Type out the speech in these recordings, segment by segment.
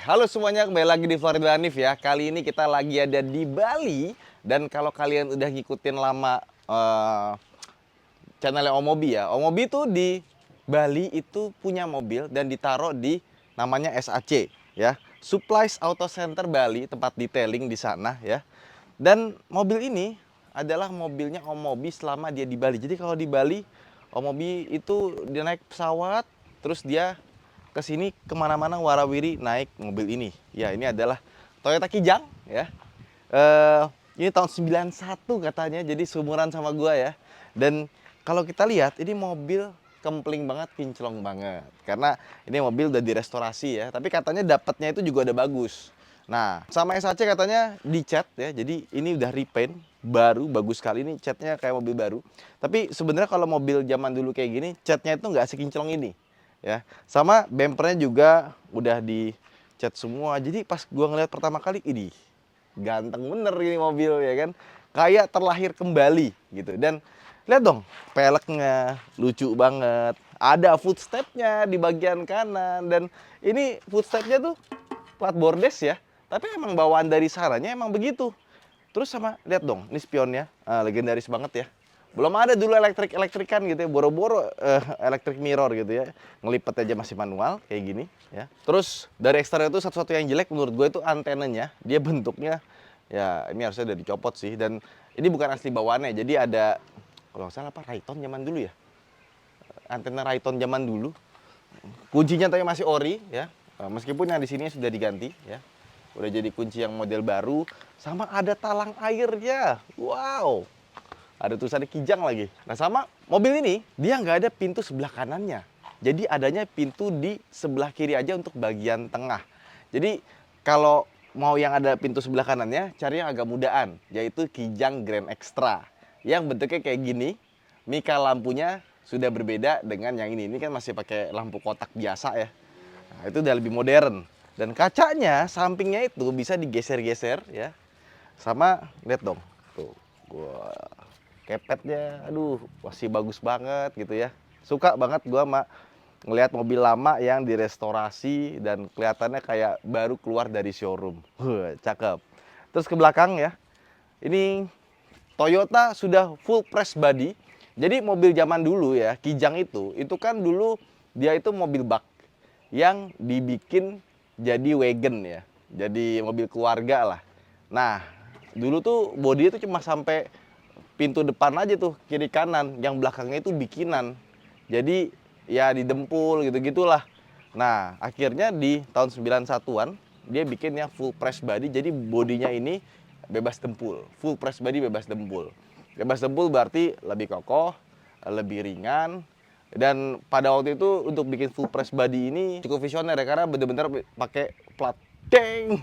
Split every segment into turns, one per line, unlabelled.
Halo semuanya, kembali lagi di Florida Hanif ya. Kali ini kita lagi ada di Bali. Dan kalau kalian udah ngikutin lama channelnya Omobi ya, Omobi tuh di Bali itu punya mobil dan ditaruh di namanya SAC ya, Supplies Auto Center Bali, tempat detailing di sana ya. Dan mobil ini adalah mobilnya Omobi selama dia di Bali. Jadi kalau di Bali, Omobi itu dia naik pesawat, terus dia ke sini kemana-mana warawiri naik mobil ini. Ya, ini adalah Toyota Kijang ya. Eh, ini tahun 91 katanya, jadi seumuran sama gua ya. Dan kalau kita lihat ini mobil kempling banget, kinclong banget. Karena ini mobil udah direstorasi ya, tapi katanya dapatnya itu juga udah bagus. Nah, sama SAC katanya dicat ya. Jadi ini udah repaint baru, bagus sekali, ini catnya kayak mobil baru. Tapi sebenarnya kalau mobil zaman dulu kayak gini, catnya itu nggak sekinclong ini ya. Sama bempernya juga udah dicat semua. Jadi pas gua ngeliat pertama kali, ini ganteng bener ini mobil ya kan, kayak terlahir kembali gitu. Dan lihat dong, peleknya lucu banget, ada footstepnya di bagian kanan. Dan ini footstepnya tuh plat bordes ya, tapi emang bawaan dari sananya emang begitu. Terus sama lihat dong, ini spionnya legendaris banget ya. Belum ada dulu elektrik-elektrikan gitu ya, boro-boro electric mirror gitu ya. Ngelipet aja masih manual kayak gini ya. Terus dari eksterior itu satu-satu yang jelek menurut gue itu antenanya. Dia bentuknya ya ini harusnya udah dicopot sih. Dan ini bukan asli bawaannya. Jadi ada, kalau nggak salah apa, Rayton zaman dulu ya. Antena Rayton zaman dulu. Kuncinya tapi masih ori ya. Meskipun yang di sini sudah diganti ya. Udah jadi kunci yang model baru. Sama ada talang airnya. Wow. Ada tulisannya Kijang lagi. Nah, sama mobil ini dia nggak ada pintu sebelah kanannya. Jadi adanya pintu di sebelah kiri aja untuk bagian tengah. Jadi kalau mau yang ada pintu sebelah kanannya, cari yang agak mudaan, yaitu Kijang Grand Extra. Yang bentuknya kayak gini, mika lampunya sudah berbeda dengan yang ini. Ini kan masih pakai lampu kotak biasa ya. Nah, itu udah lebih modern. Dan kacanya sampingnya itu bisa digeser-geser ya. Sama lihat dong. Tuh. Wah, kepetnya aduh masih bagus banget gitu ya. Suka banget gua sama ngelihat mobil lama yang direstorasi dan kelihatannya kayak baru keluar dari showroom. Cakep. Terus ke belakang ya. Ini Toyota sudah full press body. Jadi mobil zaman dulu ya, Kijang itu kan dulu dia itu mobil bak yang dibikin jadi wagon ya. Jadi mobil keluarga lah. Nah, dulu tuh bodi itu cuma sampai pintu depan aja tuh, kiri kanan. Yang belakangnya itu bikinan. Jadi ya didempul gitu-gitulah. Nah, akhirnya di tahun 91-an dia bikin yang full press body. Jadi bodinya ini bebas dempul. Full press body bebas dempul. Bebas dempul berarti lebih kokoh, lebih ringan. Dan pada waktu itu untuk bikin full press body ini cukup visioner ya, karena bener-bener pakai plat deng.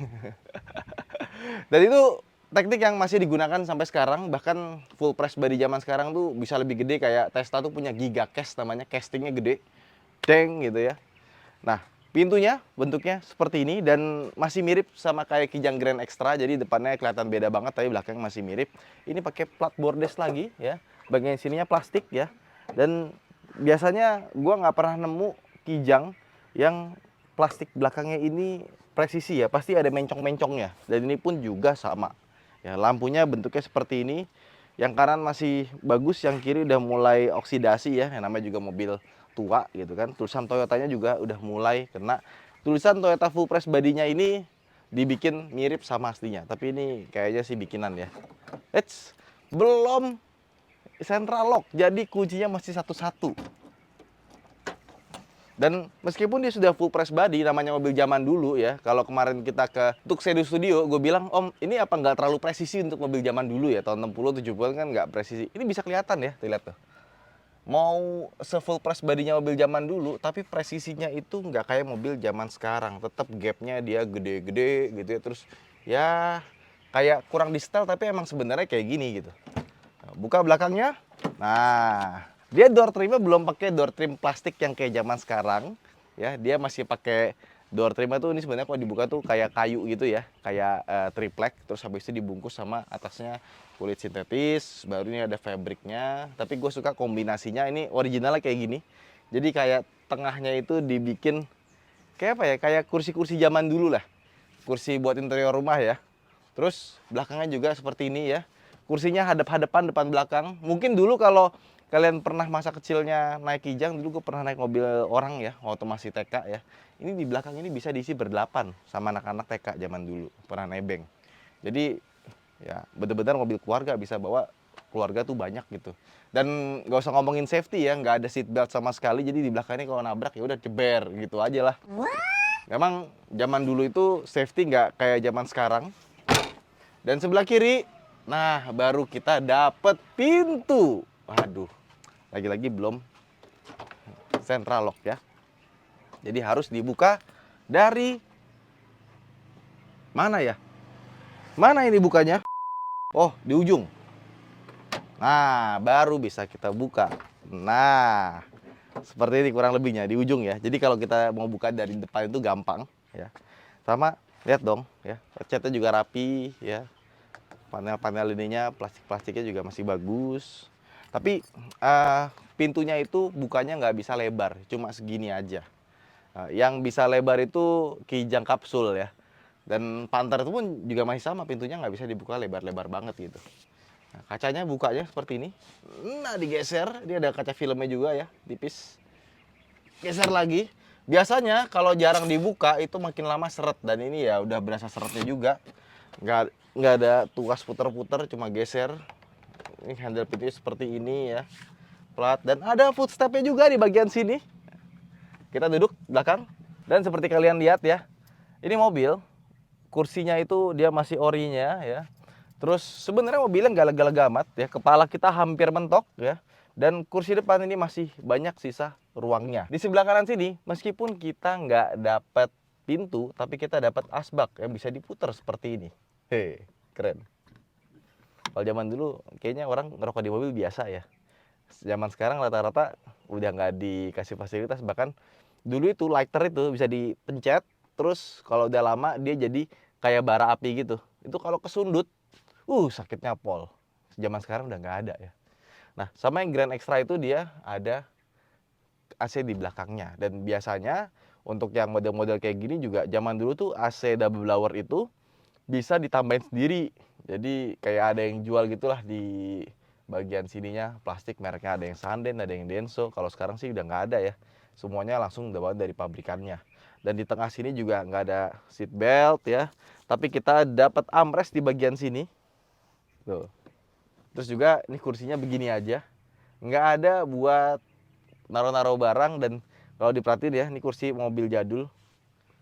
Dan itu teknik yang masih digunakan sampai sekarang. Bahkan full press body zaman sekarang tuh bisa lebih gede. Kayak Tesla tuh punya Giga Cast namanya, castingnya gede, deng gitu ya. Nah, pintunya bentuknya seperti ini dan masih mirip sama kayak Kijang Grand Extra. Jadi depannya kelihatan beda banget, tapi belakang masih mirip. Ini pakai plat bordes lagi ya. Bagian sininya plastik ya. Dan biasanya gua nggak pernah nemu Kijang yang plastik belakangnya ini presisi ya. Pasti ada mencong-mencongnya. Dan ini pun juga sama. Ya, lampunya bentuknya seperti ini. Yang kanan masih bagus, yang kiri udah mulai oksidasi ya. Yang namanya juga mobil tua gitu kan. Tulisan Toyotanya juga udah mulai kena. Tulisan Toyota full press badinya ini dibikin mirip sama aslinya, tapi ini kayaknya sih bikinan ya. Eits, belum central lock, jadi kuncinya masih satu-satu. Dan meskipun dia sudah full press body, namanya mobil zaman dulu ya. Kalau kemarin kita ke Tuxedo Studio, gue bilang, Om, ini apa nggak terlalu presisi untuk mobil zaman dulu ya? Tahun 60, 70 kan nggak presisi. Ini bisa kelihatan ya, lihat tuh. Mau se-full press badinya mobil zaman dulu, tapi presisinya itu nggak kayak mobil zaman sekarang. Tetap gapnya dia gede-gede gitu ya. Terus ya kayak kurang di style, tapi emang sebenarnya kayak gini gitu. Buka belakangnya. Nah, dia door trimnya belum pakai door trim plastik yang kayak zaman sekarang. Ya, dia masih pakai door trimnya tuh, ini sebenarnya kalau dibuka tuh kayak kayu gitu ya, kayak triplek. Terus habis itu dibungkus sama atasnya kulit sintetis. Baru ini ada fabriknya. Tapi gue suka kombinasinya, ini originalnya kayak gini. Jadi kayak tengahnya itu dibikin kayak apa ya? Kayak kursi-kursi zaman dulu lah. Kursi buat interior rumah ya. Terus belakangnya juga seperti ini ya. Kursinya hadap-hadapan depan belakang. Mungkin dulu kalau kalian pernah masa kecilnya naik Kijang, dulu gue pernah naik mobil orang ya, waktu masih TK ya. Ini di belakang ini bisa diisi berdelapan sama anak-anak TK zaman dulu, pernah nebeng. Jadi ya bener-bener mobil keluarga, bisa bawa keluarga tuh banyak gitu. Dan nggak usah ngomongin safety ya, nggak ada seat belt sama sekali. Jadi di belakang ini kalau nabrak ya udah jeber gitu aja lah. Memang zaman dulu itu safety nggak kayak zaman sekarang. Dan sebelah kiri, nah baru kita dapet pintu. Waduh, lagi-lagi belum central lock ya. Jadi harus dibuka dari mana ya? Mana ini bukanya? Oh, di ujung. Nah, baru bisa kita buka. Nah, seperti ini kurang lebihnya di ujung ya. Jadi kalau kita mau buka dari depan itu gampang ya. Sama, lihat dong ya. Catnya juga rapi ya. Panel-panel ininya, plastik-plastiknya juga masih bagus. Tapi pintunya itu bukanya nggak bisa lebar, cuma segini aja. Yang bisa lebar itu Kijang kapsul ya. Dan Panther itu pun juga masih sama, pintunya nggak bisa dibuka lebar-lebar banget gitu. Nah, kacanya bukanya seperti ini. Nah, digeser, dia ada kaca filmnya juga ya, tipis. Geser lagi. Biasanya kalau jarang dibuka itu makin lama seret, dan ini ya udah berasa seretnya juga. Nggak ada tuas puter-puter, cuma geser. Ini handle pintunya seperti ini ya, plat, dan ada footstepnya juga di bagian sini. Kita duduk belakang, dan seperti kalian lihat ya, ini mobil kursinya itu dia masih orinya ya. Terus sebenarnya mobilnya nggak lega-lega amat ya, kepala kita hampir mentok ya, dan kursi depan ini masih banyak sisa ruangnya. Di sebelah kanan sini, meskipun kita nggak dapat pintu, tapi kita dapat asbak yang bisa diputar seperti ini. Hei, keren. Kalau zaman dulu kayaknya orang ngerokok di mobil biasa ya. Zaman sekarang rata-rata udah nggak dikasih fasilitas, bahkan dulu itu lighter itu bisa dipencet, terus kalau udah lama dia jadi kayak bara api gitu. Itu kalau kesundut, sakitnya pol. Zaman sekarang udah nggak ada ya. Nah, sama yang Grand Extra itu dia ada AC di belakangnya. Dan biasanya untuk yang model-model kayak gini juga zaman dulu tuh AC double blower itu bisa ditambahin sendiri. Jadi kayak ada yang jual gitulah di bagian sininya, plastik mereknya ada yang Sanden, ada yang Denso. Kalau sekarang sih udah nggak ada ya. Semuanya langsung dapat dari pabrikannya. Dan di tengah sini juga nggak ada seat belt ya. Tapi kita dapat armrest di bagian sini. Tuh. Terus juga ini kursinya begini aja. Nggak ada buat naruh-naruh barang, dan kalau diperhatiin ya, ini kursi mobil jadul.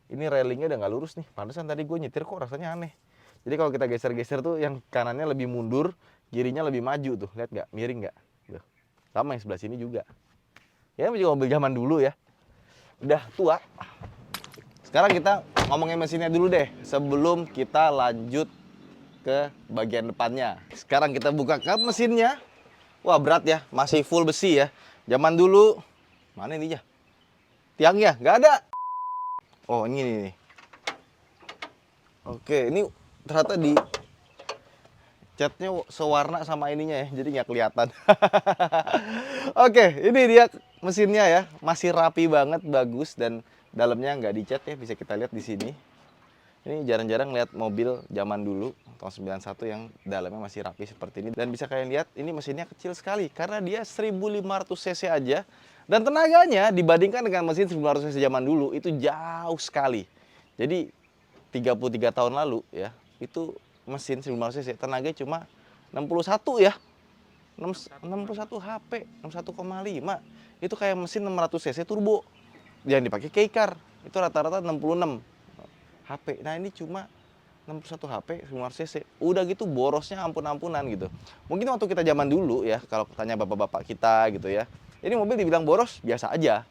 Ini railingnya udah nggak lurus nih. Pantesan tadi gue nyetir kok rasanya aneh. Jadi kalau kita geser-geser tuh yang kanannya lebih mundur, kirinya lebih maju tuh. Lihat nggak? Miring nggak? Sama yang sebelah sini juga. Ya juga mobil zaman dulu ya. Udah tua. Sekarang kita ngomongin mesinnya dulu deh, sebelum kita lanjut ke bagian depannya. Sekarang kita buka kap mesinnya. Wah, berat ya, masih full besi ya. Zaman dulu, mana ininya? Tiangnya nggak ada. Oh, ini nih. Oke, ini ternyata di catnya sewarna sama ininya ya, jadi nggak kelihatan. Oke, ini dia mesinnya ya, masih rapi banget, bagus, dan dalamnya nggak dicat ya, bisa kita lihat di sini. Ini jarang-jarang lihat mobil zaman dulu tahun 91 yang dalamnya masih rapi seperti ini. Dan bisa kalian lihat ini mesinnya kecil sekali karena dia 1500 cc aja. Dan tenaganya dibandingkan dengan mesin 1500 cc zaman dulu itu jauh sekali. Jadi 33 tahun lalu ya, itu mesin 1500 cc tenaganya cuma 61 ya. 61 HP, 61,5. Itu kayak mesin 600 cc turbo. Yang dipakai K-Car. Itu rata-rata 66 HP. Nah, ini cuma 61 HP 1500 cc. Udah gitu borosnya ampun-ampunan gitu. Mungkin waktu kita zaman dulu ya, kalau tanya bapak-bapak kita gitu ya, ini mobil dibilang boros biasa aja.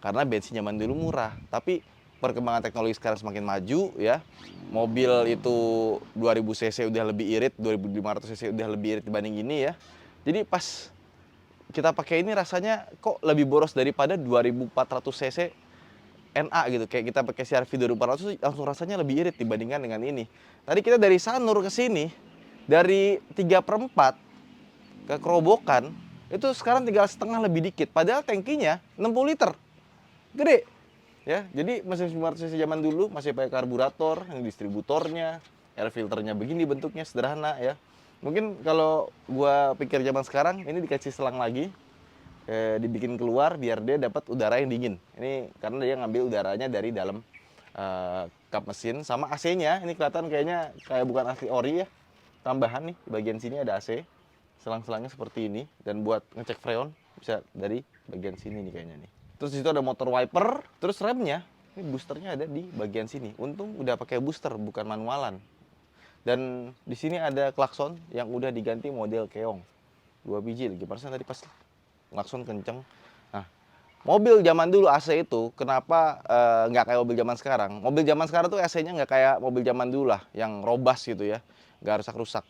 Karena bensin zaman dulu murah. Tapi perkembangan teknologi sekarang semakin maju ya. Mobil itu 2000 cc udah lebih irit, 2500 cc udah lebih irit dibanding ini ya. Jadi pas kita pakai ini rasanya kok lebih boros daripada 2400 cc NA gitu. Kayak kita pakai CR-V 2400 langsung rasanya lebih irit dibandingkan dengan ini. Tadi kita dari Sanur ke sini, dari 3/4 ke Kerobokan, itu sekarang 3,5 lebih dikit. Padahal tangkinya 60 liter. Gede. ya. Jadi mesin 900 cc zaman dulu masih pakai karburator yang distributornya, air filternya begini bentuknya sederhana ya. Mungkin kalau gua pikir zaman sekarang ini dikasih selang lagi, dibikin keluar biar dia dapat udara yang dingin. Ini karena dia ngambil udaranya dari dalam kap mesin sama AC-nya. Ini kelihatan kayaknya kayak bukan asli ori ya. Tambahan nih di bagian sini ada AC. Selang-selangnya seperti ini, dan buat ngecek freon bisa dari bagian sini nih kayaknya nih. Terus di situ ada motor wiper, terus remnya ini boosternya ada di bagian sini. Untung udah pakai booster bukan manualan. Dan di sini ada klakson yang udah diganti model keong 2 biji lagi. Pantesan tadi pas klakson kenceng. Nah, mobil zaman dulu AC itu kenapa nggak kayak mobil zaman sekarang? Mobil zaman sekarang tuh AC-nya nggak kayak mobil zaman dulu lah, yang robust gitu ya, nggak rusak-rusak.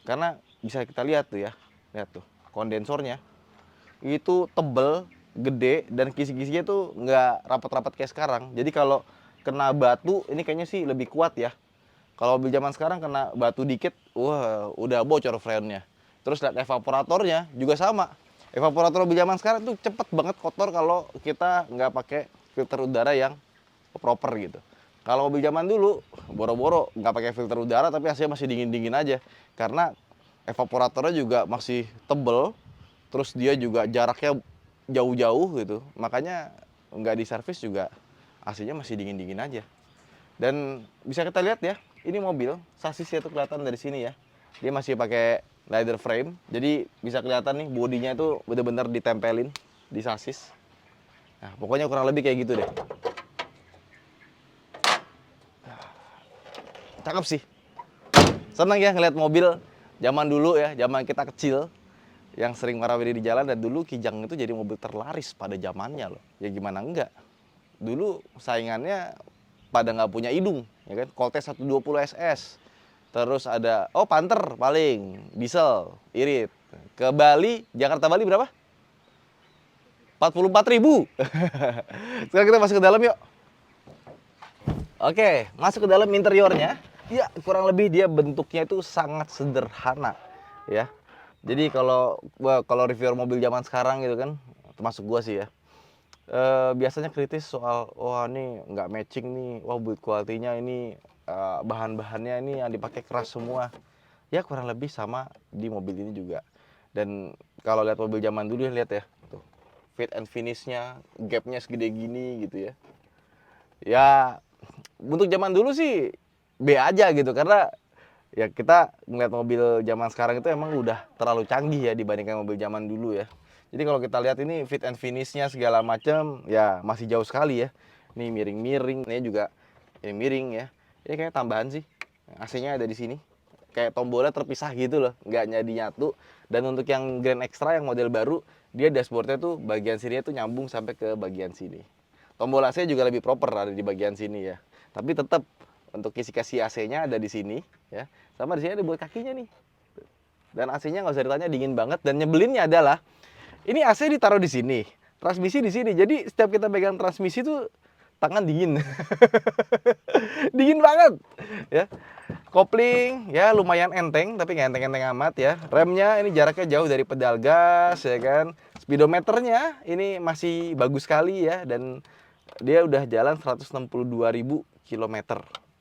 Karena bisa kita lihat tuh ya, lihat tuh kondensornya itu tebel, gede, dan kisi-kisinya tuh nggak rapat-rapat kayak sekarang. Jadi kalau kena batu ini kayaknya sih lebih kuat ya. Kalau mobil zaman sekarang kena batu dikit, wah udah bocor freonnya. Terus lihat evaporatornya juga sama. Evaporator mobil zaman sekarang tuh cepet banget kotor kalau kita nggak pakai filter udara yang proper gitu. Kalau mobil zaman dulu, boro-boro nggak pakai filter udara tapi hasilnya masih dingin-dingin aja. Karena evaporatornya juga masih tebel, terus dia juga jaraknya jauh-jauh gitu. Makanya nggak diservis juga AC-nya masih dingin-dingin aja. Dan bisa kita lihat ya, ini mobil, sasisnya itu kelihatan dari sini ya. Dia masih pakai leather frame, jadi bisa kelihatan nih bodinya itu benar-benar ditempelin di sasis. Nah, pokoknya kurang lebih kayak gitu deh. Cakep sih. Senang ya ngeliat mobil zaman dulu ya, zaman kita kecil yang sering warawiri di jalan. Dan dulu Kijang itu jadi mobil terlaris pada zamannya loh. Ya gimana enggak? Dulu saingannya pada nggak punya hidung, ya kan? Colt 120 SS. Terus ada Panther paling diesel irit. Ke Bali, Jakarta Bali berapa? 44.000. Sekarang kita masuk ke dalam yuk. Oke, masuk ke dalam interiornya. Ya, kurang lebih dia bentuknya itu sangat sederhana, ya. Jadi kalau reviewer mobil zaman sekarang gitu kan, termasuk gua sih ya, biasanya kritis soal wah ini nggak matching nih, wah build quality-nya ini bahan-bahannya ini yang dipakai keras semua. Ya kurang lebih sama di mobil ini juga. Dan kalau lihat mobil zaman dulu lihat ya, tuh fit and finish-nya, gap-nya segede gini gitu ya. Ya untuk zaman dulu sih B aja gitu, karena ya kita ngeliat mobil zaman sekarang itu emang udah terlalu canggih ya dibandingkan mobil zaman dulu ya. Jadi kalau kita lihat ini fit and finish-nya segala macam ya masih jauh sekali ya. Ini miring-miring, ini juga ini miring ya. Ini kayak tambahan sih. AC-nya ada di sini. Kayak tombolnya terpisah gitu loh, nggak jadi nyatu. Dan untuk yang Grand Extra yang model baru, dia dashboardnya tuh bagian sini tuh nyambung sampai ke bagian sini. Tombol AC juga lebih proper ada di bagian sini ya. Tapi tetap untuk kisi-kisi AC-nya ada di sini ya. Sama di sini ada buat kakinya nih. Dan AC-nya nggak usah ditanya dingin banget. Dan nyebelinnya adalah ini AC ditaruh di sini, transmisi di sini. Jadi setiap kita pegang transmisi tuh tangan dingin. Dingin banget ya. Kopling ya lumayan enteng tapi nggak enteng-enteng amat ya. Remnya ini jaraknya jauh dari pedal gas ya kan. Speedometernya ini masih bagus sekali ya, dan dia udah jalan 162.000 km.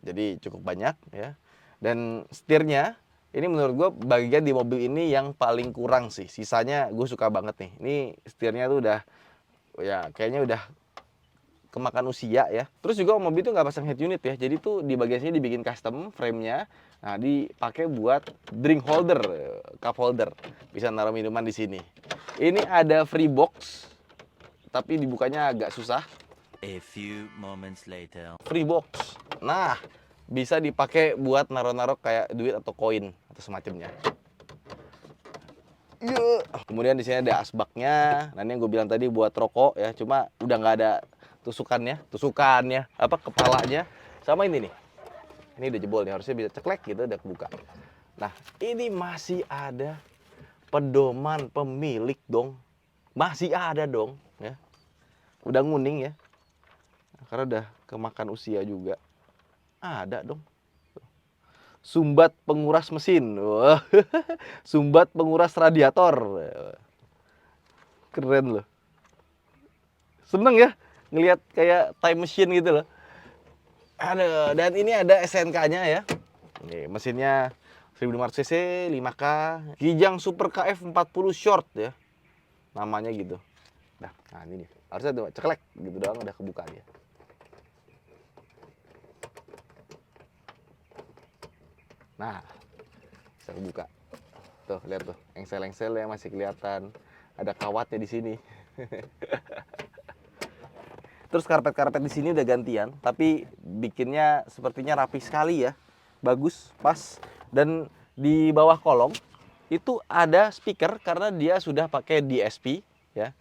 Jadi cukup banyak ya. Dan setirnya ini menurut gue bagian di mobil ini yang paling kurang sih. Sisanya gue suka banget nih. Ini setirnya tuh udah ya kayaknya udah kemakan usia ya. Terus juga mobil itu nggak pasang head unit ya. Jadi tuh di bagian sini dibikin custom frame-nya. Nah, dipakai buat drink holder, cup holder. Bisa naruh minuman di sini. Ini ada free box, tapi dibukanya agak susah.
A few moments later.
Free box. Nah, bisa dipakai buat naruh-naruh kayak duit atau koin atau semacamnya. Kemudian di sini ada asbaknya. Nah, ini yang gue bilang tadi buat rokok ya. Cuma udah nggak ada tusukannya, apa kepalanya. Sama ini nih. Ini udah jebol nih, harusnya bisa ceklek gitu udah kebuka. Nah, ini masih ada pedoman pemilik dong. Masih ada dong ya. Udah nguning ya. Karena udah kemakan usia juga. Ada dong. Sumbat penguras mesin. Wah. Sumbat penguras radiator. Keren loh. Seneng ya. ngelihat kayak time machine gitu loh. Aduh, dan ini ada SNK-nya ya. Nih, mesinnya 1500 cc, 5K, Kijang Super KF 40 short ya. Namanya gitu. Nah ini nih. Harusnya tuh ceklek gitu doang udah kebuka dia. Nah, bisa kebuka. Tuh, lihat tuh, engsel-engsel yang masih kelihatan. Ada kawatnya di sini. Terus karpet-karpet di sini udah gantian, tapi bikinnya sepertinya rapi sekali ya. Bagus, pas. Dan di bawah kolong itu ada speaker karena dia sudah pakai DSP ya,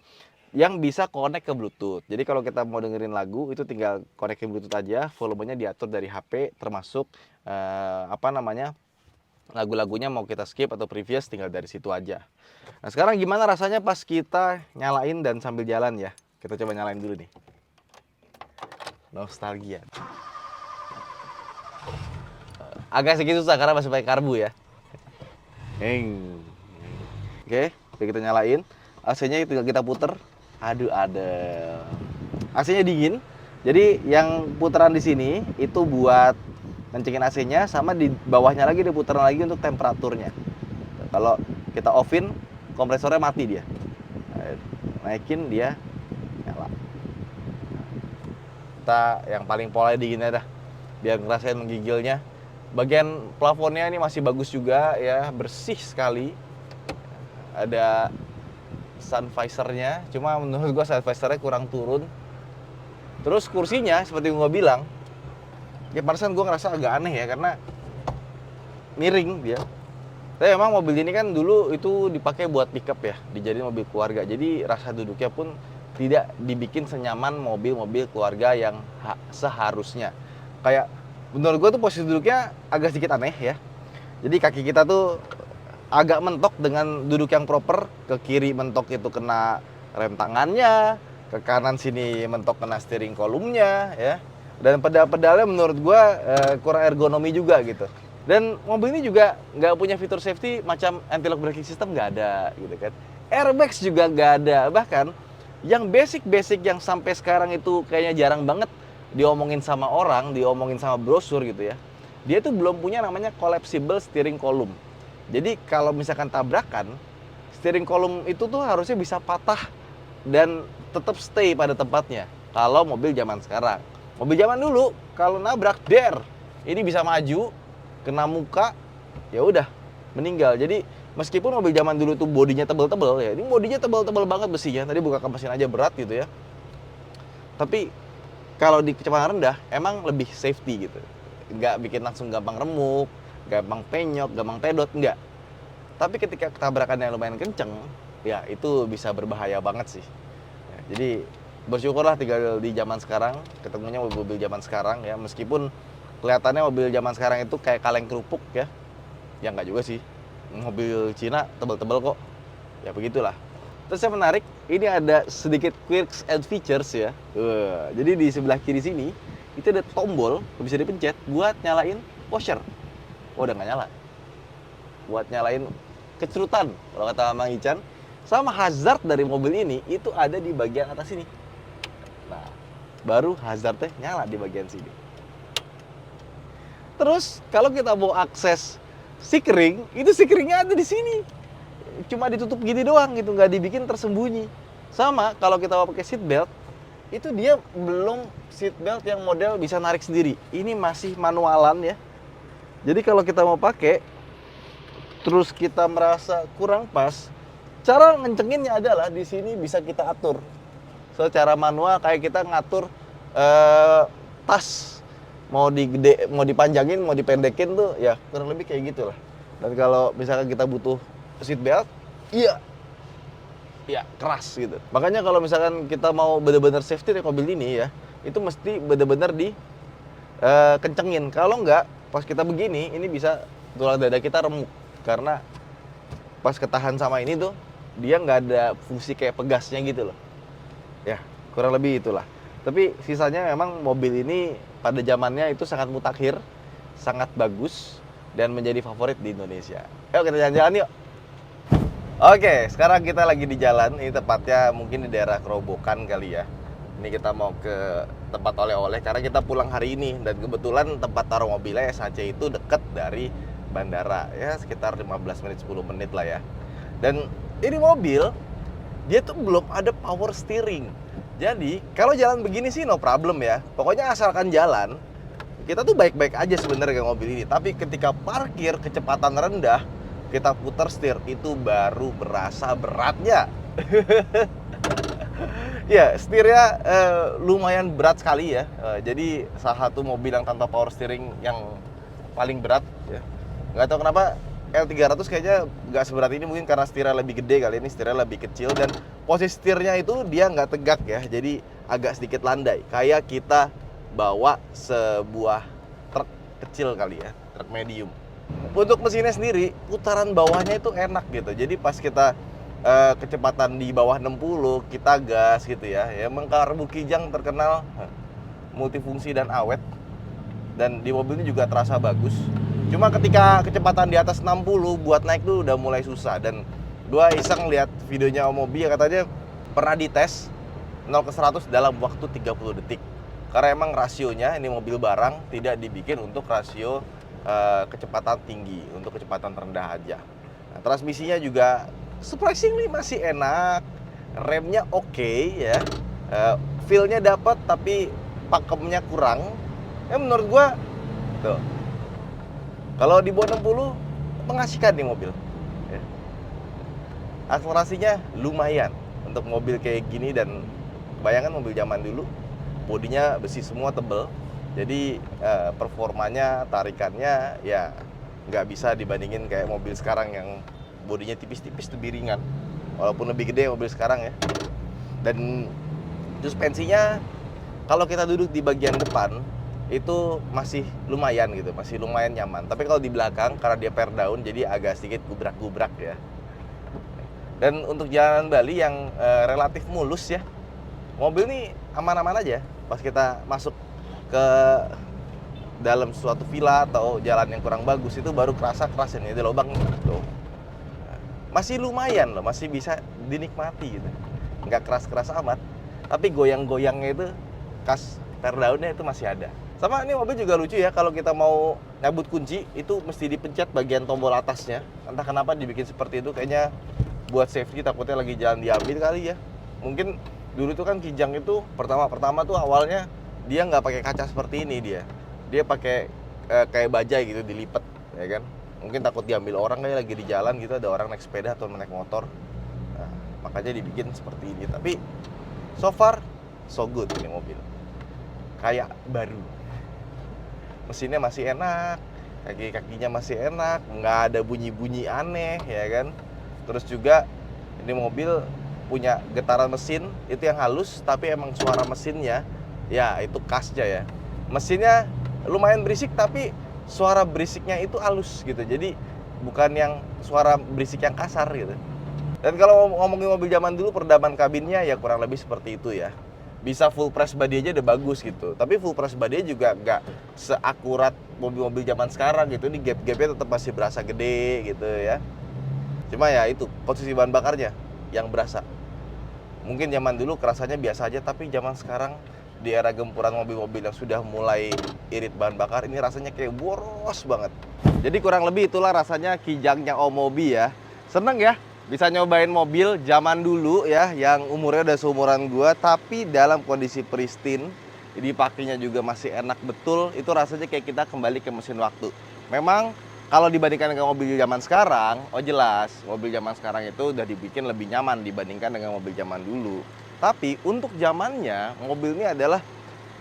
yang bisa connect ke Bluetooth. Jadi kalau kita mau dengerin lagu itu tinggal connect ke Bluetooth aja, volumenya diatur dari HP, termasuk lagu-lagunya mau kita skip atau previous tinggal dari situ aja. Nah sekarang gimana rasanya pas kita nyalain dan sambil jalan ya? Kita coba nyalain dulu nih. Nostalgia. Agak sedikit susah karena masih pakai karbu ya. Oke, kita nyalain. AC-nya tinggal kita puter. Aduh, ada. AC-nya dingin. Jadi yang putaran di sini itu buat kencengin AC-nya, sama di bawahnya lagi dia putaran lagi untuk temperaturnya. Kalau kita offin, kompresornya mati dia. Naikin dia nyala. Kita yang paling pola dinginnya dah, biar ngerasain menggigilnya. Bagian plafonnya ini masih bagus juga ya, bersih sekali. Ada sun visornya, cuma menurut gua sun visornya kurang turun. Terus kursinya seperti gua bilang, ya pantesan gua ngerasa agak aneh ya, karena miring dia. Tapi memang mobil ini kan dulu itu dipakai buat pickup ya, dijadiin mobil keluarga. Jadi rasa duduknya pun tidak dibikin senyaman mobil-mobil keluarga yang seharusnya. Kayak menurut gue tuh posisi duduknya agak sedikit aneh ya. Jadi kaki kita tuh agak mentok dengan duduk yang proper. Ke kiri mentok itu kena rem tangannya, ke kanan sini mentok kena steering kolumnya ya. Dan pedal-pedalnya menurut gue kurang ergonomi juga gitu. Dan mobil ini juga nggak punya fitur safety macam anti-lock braking system, nggak ada gitu kan. Airbags juga nggak ada. Bahkan yang basic-basic yang sampai sekarang itu kayaknya jarang banget diomongin sama orang, diomongin sama brosur gitu ya. Dia tuh belum punya namanya collapsible steering column. Jadi kalau misalkan tabrakan, steering column itu tuh harusnya bisa patah dan tetap stay pada tempatnya. Kalau mobil zaman sekarang. Mobil zaman dulu kalau nabrak ini bisa maju, kena muka, ya udah meninggal. Jadi meskipun mobil zaman dulu tuh bodinya tebel-tebel ya, ini bodinya tebel-tebel banget besinya. Tadi buka kap mesin aja berat gitu ya. Tapi kalau di kecepatan rendah emang lebih safety gitu. Nggak bikin langsung gampang remuk, gampang penyok, gampang pedot, enggak. Tapi ketika tabrakannya lumayan kenceng, ya itu bisa berbahaya banget sih. Ya, jadi bersyukurlah tinggal di zaman sekarang, ketemunya mobil-mobil zaman sekarang ya. Meskipun kelihatannya mobil zaman sekarang itu kayak kaleng kerupuk ya. Ya nggak juga sih. Mobil Cina tebel-tebel kok. Ya begitulah. Terus yang menarik, ini ada sedikit quirks and features ya. Jadi di sebelah kiri sini itu ada tombol bisa dipencet buat nyalain washer. Oh, udah nggak nyala. Buat nyalain kecerutan kalau kata Mang Ican. Sama hazard dari mobil ini itu ada di bagian atas sini. Nah, baru hazardnya nyala di bagian sini. Terus kalau kita mau akses sikring, itu sikringnya ada di sini. Cuma ditutup gini doang gitu, nggak dibikin tersembunyi. Sama kalau kita mau pakai seat belt, itu dia belum seat belt yang model bisa narik sendiri. Ini masih manualan ya. Jadi kalau kita mau pakai, terus kita merasa kurang pas, cara ngencenginnya adalah di sini bisa kita atur. Secara manual kayak kita ngatur tas. Mau dipanjangin, mau dipendekin tuh ya kurang lebih kayak gitulah. Dan kalau misalkan kita butuh seat belt, iya keras gitu. Makanya kalau misalkan kita mau benar-benar safety di mobil ini ya, itu mesti benar-benar kencengin. Kalau enggak, pas kita begini, ini bisa tulang dada kita remuk. Karena pas ketahan sama ini tuh, dia nggak ada fungsi kayak pegasnya gitu loh. Ya, kurang lebih itulah. Tapi sisanya memang mobil ini pada zamannya itu sangat mutakhir, sangat bagus, dan menjadi favorit di Indonesia. Ayo kita jalan-jalan yuk. Oke, sekarang kita lagi di jalan. Ini tepatnya mungkin di daerah Kerobokan kali ya. Ini kita mau ke tempat oleh-oleh karena kita pulang hari ini. Dan kebetulan tempat taruh mobilnya SHC itu deket dari bandara. Ya sekitar 15 menit, 10 menit lah ya. Dan ini mobil, dia tuh belum ada power steering. Jadi kalau jalan begini sih no problem ya. Pokoknya asalkan jalan, kita tuh baik-baik aja sebenarnya mobil ini. Tapi ketika parkir kecepatan rendah, kita putar setir, itu baru berasa beratnya. Ya, setirnya lumayan berat sekali ya. Jadi salah satu mobil yang tanpa power steering yang paling berat ya. Nggak tahu kenapa L300 kayaknya nggak seberat ini, mungkin karena setirnya lebih gede kali ini, setirnya lebih kecil dan posisi setirnya itu dia nggak tegak ya. Jadi agak sedikit landai. Kayak kita bawa sebuah truk kecil kali ya, truk medium. Untuk mesinnya sendiri, putaran bawahnya itu enak gitu. Jadi pas kita kecepatan di bawah 60 kita gas gitu ya. Ya emang karbu Kijang terkenal multifungsi dan awet. Dan di mobil ini juga terasa bagus. Cuma ketika kecepatan di atas 60 buat naik tuh udah mulai susah. Dan gua iseng lihat videonya Om Mobi, katanya pernah dites 0 ke 100 dalam waktu 30 detik. Karena emang rasionya ini mobil barang tidak dibikin untuk rasio kecepatan tinggi, untuk kecepatan rendah aja. Nah, transmisinya juga surprisingly masih enak, remnya oke ya, feel-nya dapat tapi pakemnya kurang. Ya menurut gua tuh, kalau di bawah 60 mengasihkan nih mobil. Ya. Akselerasinya lumayan untuk mobil kayak gini, dan bayangkan mobil zaman dulu, bodinya besi semua, tebel. Jadi performanya, tarikannya ya nggak bisa dibandingin kayak mobil sekarang yang bodinya tipis-tipis, lebih ringan. Walaupun lebih gede mobil sekarang ya. Dan suspensinya kalau kita duduk di bagian depan itu masih lumayan gitu, masih lumayan nyaman. Tapi kalau di belakang karena dia pair down jadi agak sedikit gubrak-gubrak ya. Dan untuk jalanan Bali yang relatif mulus ya, mobil ini aman-aman aja. Pas kita masuk ke dalam suatu villa atau jalan yang kurang bagus itu baru kerasa keras ini ada lubang tuh. Masih lumayan loh, masih bisa dinikmati gitu. Nggak keras-keras amat, tapi goyang-goyangnya itu khas teardown-nya itu masih ada. Sama ini mobil juga lucu ya, kalau kita mau nyabut kunci itu mesti dipencet bagian tombol atasnya. Entah kenapa dibikin seperti itu, kayaknya buat safety, takutnya lagi jalan diambil kali ya. Mungkin dulu tuh kan Kijang itu pertama tuh awalnya dia nggak pakai kaca seperti ini, dia pakai kayak bajai gitu dilipat ya kan. Mungkin takut diambil orang kayak lagi di jalan gitu, ada orang naik sepeda atau naik motor. Nah, makanya dibikin seperti ini. Tapi so far so good ini mobil. Kayak baru. Mesinnya masih enak, kaki-kakinya masih enak, nggak ada bunyi-bunyi aneh ya kan. Terus juga ini mobil punya getaran mesin itu yang halus, tapi emang suara mesinnya ya itu khasnya ya. Mesinnya lumayan berisik tapi suara berisiknya itu halus gitu. Jadi bukan yang suara berisik yang kasar gitu. Dan kalau ngomongin mobil zaman dulu, peredaman kabinnya ya kurang lebih seperti itu ya. Bisa full press body aja udah bagus gitu. Tapi full press body juga nggak seakurat mobil-mobil zaman sekarang gitu. Ini gap-gapnya tetap masih berasa gede gitu ya. Cuma ya itu posisi bahan bakarnya yang berasa. Mungkin zaman dulu kerasanya biasa aja, tapi zaman sekarang di era gempuran mobil-mobil yang sudah mulai irit bahan bakar, ini rasanya kayak boros banget. Jadi kurang lebih itulah rasanya Kijangnya Om Mobi ya. Seneng ya bisa nyobain mobil zaman dulu ya, yang umurnya udah seumuran gua, tapi dalam kondisi pristine, dipakainya juga masih enak betul. Itu rasanya kayak kita kembali ke mesin waktu. Memang kalau dibandingkan dengan mobil zaman sekarang, oh jelas mobil zaman sekarang itu udah dibikin lebih nyaman dibandingkan dengan mobil zaman dulu. Tapi untuk zamannya, mobil ini adalah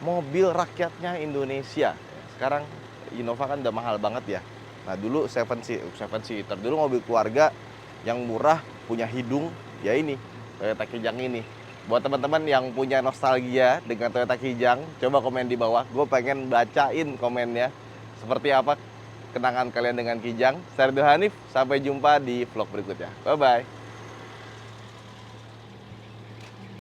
mobil rakyatnya Indonesia. Sekarang Innova kan udah mahal banget ya. Nah dulu 7-seater, dulu mobil keluarga yang murah, punya hidung, ya ini, Toyota Kijang ini. Buat teman-teman yang punya nostalgia dengan Toyota Kijang, coba komen di bawah. Gue pengen bacain komennya. Seperti apa kenangan kalian dengan Kijang. Saya Ridho Hanif, sampai jumpa di vlog berikutnya. Bye-bye.